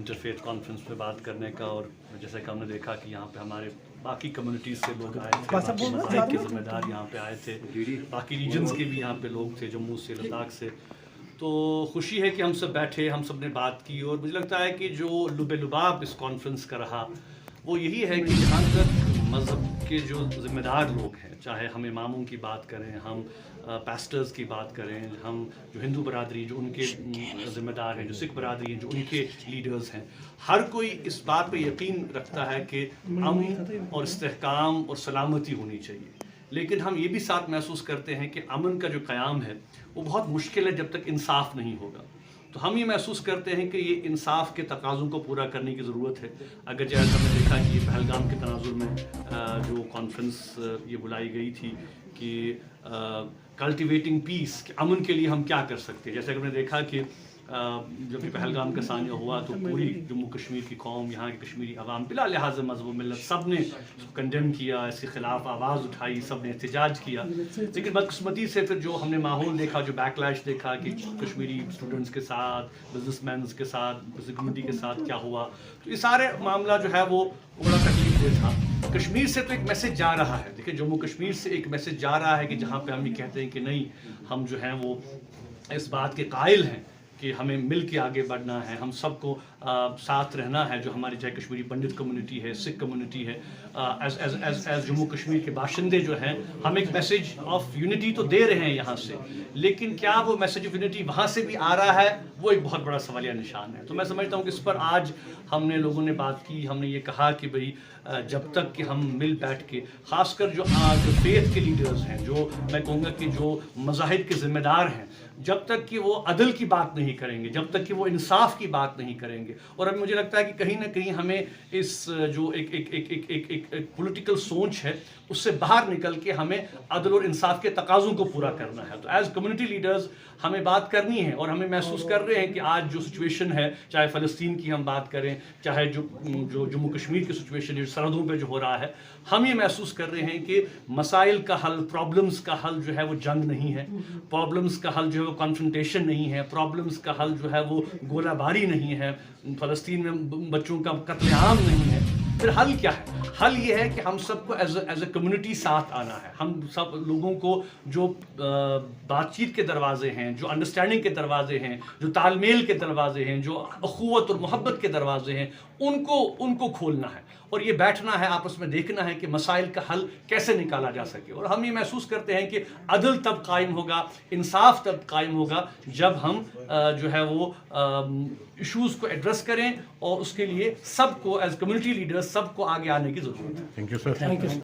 Interfaith conference में बात करने का, और जैसे कि हमने देखा कि यहाँ पे हमारे बाकी कम्युनिटीज़ से लोग आए थे, बाकी मज़ाहिब के ज़िम्मेदार यहाँ पे आए थे, बाकी रीजन्स के भी यहाँ पे लोग थे, जम्मू से, लद्दाख से। तो खुशी है कि हम सब बैठे, हम सब ने बात की, और मुझे लगता है कि जो लुबे-लुबाब इस कॉन्फ्रेंस का रहा वो यही है कि जहाँ तक मज़हब के जो ज़िम्मेदार लोग हैं, चाहे हम इमामों की बात करें, हम पास्टर्स की बात करें, हम जो हिंदू बरादरी जो उनके ज़िम्मेदार हैं, जो सिख बरादरी हैं जो उनके लीडर्स हैं, हर कोई इस बात पे यकीन रखता है कि अमन और इस्तेहकाम और सलामती होनी चाहिए। लेकिन हम ये भी साथ महसूस करते हैं कि अमन का जो क़याम है वो बहुत मुश्किल है जब तक इंसाफ नहीं होगा। तो हम ये महसूस करते हैं कि ये इंसाफ के तकाज़ों को पूरा करने की ज़रूरत है। अगर जैसा हमने देखा कि पहलगाम के तनाजुर में जो कॉन्फ्रेंस ये बुलाई गई थी कि कल्टिवेटिंग पीस, कि अमन के लिए हम क्या कर सकते हैं। जैसे कि हमने देखा कि जब भी पहलगाम का सानिया हुआ तो पूरी जम्मू कश्मीर की कौम, यहाँ की कश्मीरी अवाम बिला लिहाज मज़हब मिलत सब ने कंडेम किया, इसके ख़िलाफ़ आवाज़ उठाई, सब ने एहतजाज किया। लेकिन बदकिस्मती से फिर जो हमने माहौल देखा, जो बैकलैश देखा कि कश्मीरी स्टूडेंट्स के साथ, बिजनेसमैन के साथ, कम्युनिटी के साथ क्या हुआ, तो ये सारे मामला जो है वो बड़ा तकलीफदेह था। कश्मीर से तो एक मैसेज जा रहा है, देखिए जम्मू कश्मीर से एक मैसेज जा रहा है कि जहाँ पे हम ये कहते हैं कि नहीं, हम जो हैं वो इस बात के कायल हैं कि हमें मिल के आगे बढ़ना है, हम सबको साथ रहना है, जो हमारी चाहे कश्मीरी पंडित कम्युनिटी है, सिख कम्युनिटी है, एज जम्मू कश्मीर के बाशिंदे जो हैं, हम एक मैसेज ऑफ यूनिटी तो दे रहे हैं यहाँ से, लेकिन क्या वो मैसेज ऑफ यूनिटी वहाँ से भी आ रहा है, वो एक बहुत बड़ा सवालिया निशान है। तो मैं समझता हूँ कि इस पर आज हमने लोगों ने बात की, हमने ये कहा कि भाई जब तक कि हम मिल बैठ के, ख़ासकर जो फेथ के लीडर्स हैं, जो मैं कहूँगा कि जो मज़ाहिब के ज़िम्मेदार हैं, जब तक कि वो अदल की बात नहीं करेंगे, जब तक कि वो इंसाफ की बात नहीं करेंगे, और अब मुझे लगता है कि कहीं ना कहीं हमें इस जो एक पॉलिटिकल सोच है उससे बाहर निकल के हमें अदल और इंसाफ के तकाज़ों को पूरा करना है। तो एज कम्युनिटी लीडर्स हमें बात करनी है, और हमें महसूस कर रहे हैं कि आज जो सिचुएशन है, चाहे फ़लस्तीन की हम बात करें, चाहे जो जम्मू कश्मीर की सिचुएशन है, सरहदों पे जो हो रहा है, हम ये महसूस कर रहे हैं कि मसाइल का हल, प्रॉब्लम्स का हल जो है वो जंग नहीं है, प्रॉब्लम्स का हल जो है वो कॉन्फ्रंटेशन नहीं है, प्रॉब्लम्स का हल जो है वो गोलाबारी नहीं है, फ़लस्तीन में बच्चों का कत्लेआम नहीं है। फिर हल क्या है? हल ये है कि हम सबको एज ए कम्युनिटी साथ आना है। हम सब लोगों को जो बातचीत के दरवाजे हैं, जो अंडरस्टैंडिंग के दरवाजे हैं, जो तालमेल के दरवाजे हैं, जो अखुवत और मोहब्बत के दरवाजे हैं, उनको खोलना है, और ये बैठना है, आपस में देखना है कि मसाइल का हल कैसे निकाला जा सके। और हम ये महसूस करते हैं कि अदल तब कायम होगा, इंसाफ तब कायम होगा जब हम जो है वो इश्यूज़ को एड्रेस करें, और उसके लिए सबको एज कम्युनिटी लीडर्स सबको आगे आने की ज़रूरत है। Thank you sir.